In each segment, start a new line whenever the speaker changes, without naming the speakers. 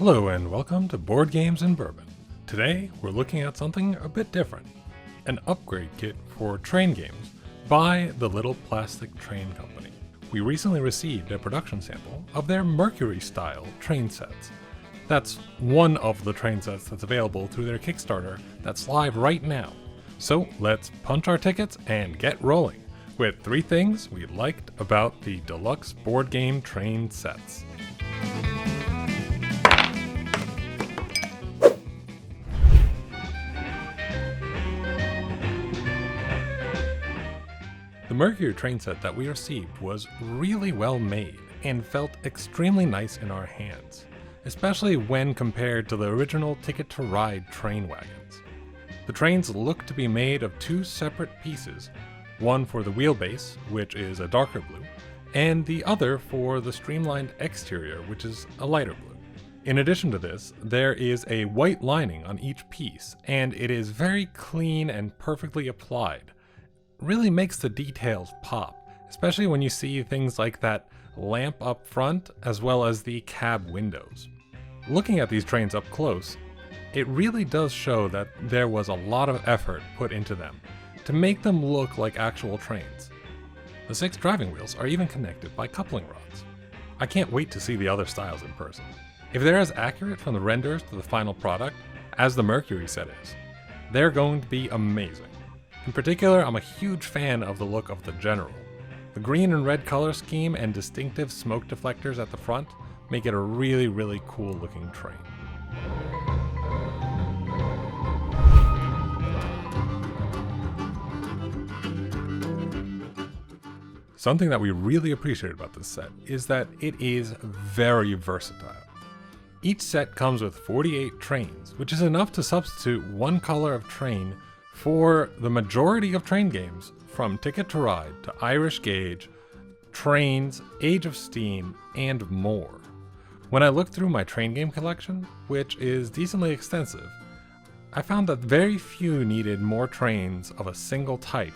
Hello and welcome to Board Games and Bourbon. Today we're looking at something a bit different. An upgrade kit for train games by the Little Plastic Train Company. We recently received a production sample of their Mercury style train sets. That's one of the train sets that's available through their Kickstarter that's live right now. So let's punch our tickets and get rolling with 3 things we liked about the deluxe board game train sets. The Mercury train set that we received was really well made and felt extremely nice in our hands, especially when compared to the original Ticket to Ride train wagons. The trains look to be made of 2 separate pieces, one for the wheelbase, which is a darker blue, and the other for the streamlined exterior, which is a lighter blue. In addition to this, there is a white lining on each piece, and it is very clean and perfectly applied. Really makes the details pop, especially when you see things like that lamp up front as well as the cab windows. Looking at these trains up close, it really does show that there was a lot of effort put into them to make them look like actual trains. The 6 driving wheels are even connected by coupling rods. I can't wait to see the other styles in person. If they're as accurate from the renders to the final product as the Mercury set is, they're going to be amazing. In particular, I'm a huge fan of the look of the General. The green and red color scheme and distinctive smoke deflectors at the front make it a really cool looking train. Something that we really appreciate about this set is that it is very versatile. Each set comes with 48 trains, which is enough to substitute one color of train for the majority of train games, from Ticket to Ride to Irish Gauge, Trains, Age of Steam, and more. When I looked through my train game collection, which is decently extensive, I found that very few needed more trains of a single type.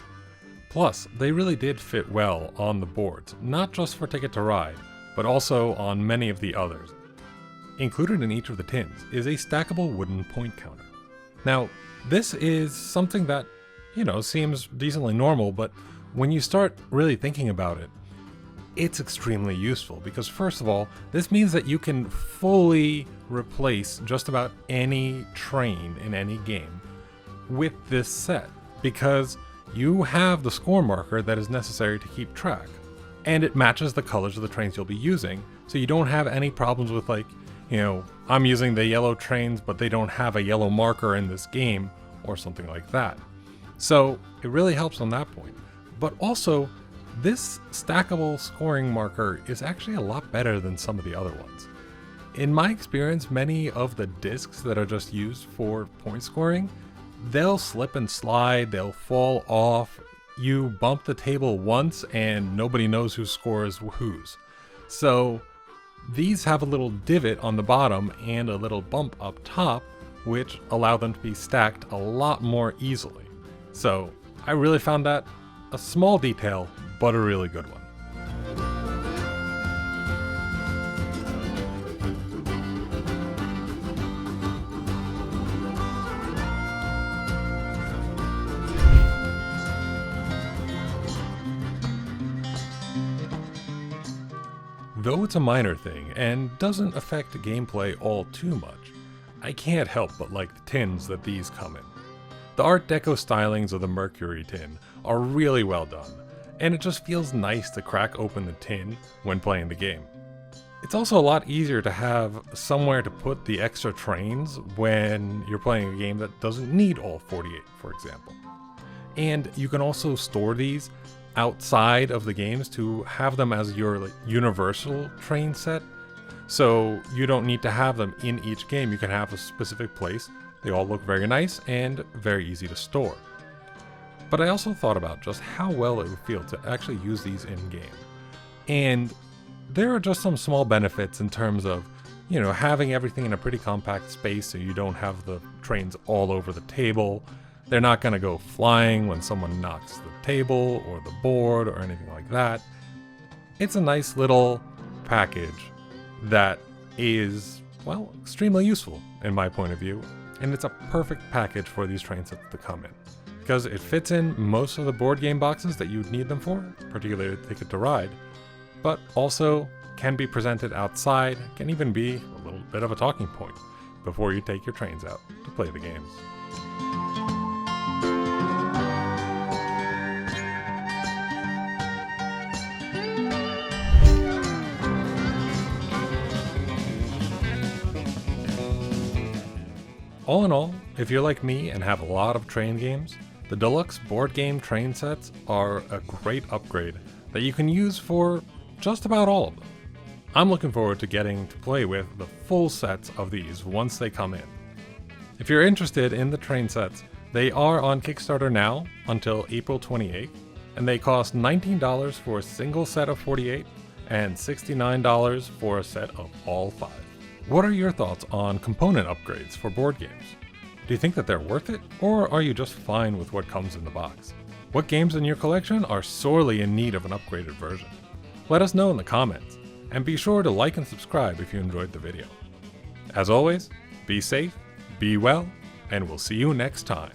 Plus, they really did fit well on the boards, not just for Ticket to Ride, but also on many of the others. Included in each of the tins is a stackable wooden point counter. Now, this is something that, seems decently normal, but when you start really thinking about it, it's extremely useful because, first of all, this means that you can fully replace just about any train in any game with this set because you have the score marker that is necessary to keep track, and it matches the colors of the trains you'll be using, so you don't have any problems with I'm using the yellow trains, but they don't have a yellow marker in this game, or something like that. So it really helps on that point. But also, this stackable scoring marker is actually a lot better than some of the other ones. In my experience, many of the discs that are just used for point scoring, they'll slip and slide, they'll fall off, you bump the table once and nobody knows who scores whose. So these have a little divot on the bottom and a little bump up top, which allow them to be stacked a lot more easily. So I really found that a small detail, but a really good one. Though it's a minor thing and doesn't affect gameplay all too much, I can't help but like the tins that these come in. The Art Deco stylings of the Mercury tin are really well done, and it just feels nice to crack open the tin when playing the game. It's also a lot easier to have somewhere to put the extra trains when you're playing a game that doesn't need all 48, for example. And you can also store these outside of the games to have them as your universal train set. So you don't need to have them in each game, you can have a specific place. They all look very nice and very easy to store. But I also thought about just how well it would feel to actually use these in-game. And there are just some small benefits in terms of, having everything in a pretty compact space so you don't have the trains all over the table. They're not going to go flying when someone knocks the table or the board or anything like that. It's a nice little package that is well, extremely useful in my point of view, and it's a perfect package for these train sets to come in, because it fits in most of the board game boxes that you'd need them for, particularly Ticket to Ride, but also can be presented outside, can even be a little bit of a talking point before you take your trains out to play the games. All in all, if you're like me and have a lot of train games, the Deluxe board game train sets are a great upgrade that you can use for just about all of them. I'm looking forward to getting to play with the full sets of these once they come in. If you're interested in the train sets, they are on Kickstarter now until April 28th, and they cost $19 for a single set of 48 and $69 for a set of all 5. What are your thoughts on component upgrades for board games? Do you think that they're worth it, or are you just fine with what comes in the box? What games in your collection are sorely in need of an upgraded version? Let us know in the comments, and be sure to like and subscribe if you enjoyed the video. As always, be safe, be well, and we'll see you next time.